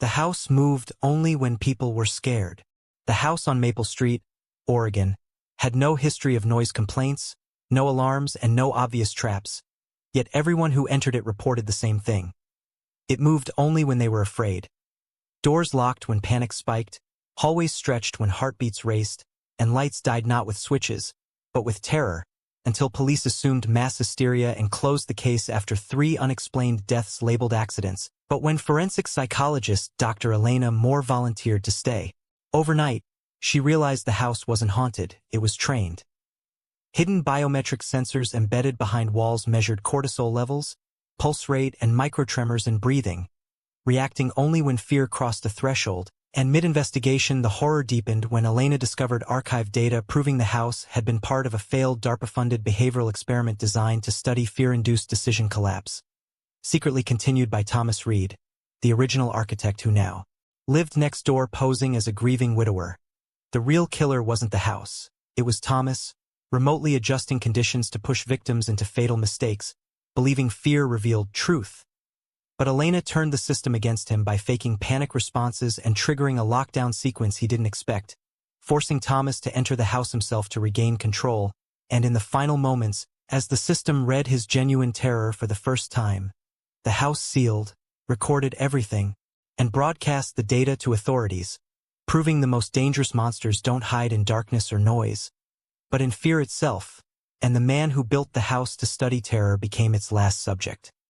The house moved only when people were scared. The house on Maple Street, Oregon, had no history of noise complaints, no alarms, and no obvious traps, yet everyone who entered it reported the same thing. It moved only when they were afraid. Doors locked when panic spiked, hallways stretched when heartbeats raced, and lights died not with switches, but with terror, until police assumed mass hysteria and closed the case after 3 unexplained deaths labeled accidents. But when forensic psychologist Dr. Elena Moore volunteered to stay overnight, she realized the house wasn't haunted, it was trained. Hidden biometric sensors embedded behind walls measured cortisol levels, pulse rate, and microtremors in breathing, reacting only when fear crossed a threshold. And mid-investigation, the horror deepened when Elena discovered archived data proving the house had been part of a failed DARPA-funded behavioral experiment designed to study fear-induced decision collapse. Secretly continued by Thomas Reed, the original architect who now lived next door posing as a grieving widower. The real killer wasn't the house. It was Thomas, remotely adjusting conditions to push victims into fatal mistakes, believing fear revealed truth. But Elena turned the system against him by faking panic responses and triggering a lockdown sequence he didn't expect, forcing Thomas to enter the house himself to regain control. And in the final moments, as the system read his genuine terror for the first time, the house sealed, recorded everything, and broadcast the data to authorities, proving the most dangerous monsters don't hide in darkness or noise, but in fear itself, and the man who built the house to study terror became its last subject.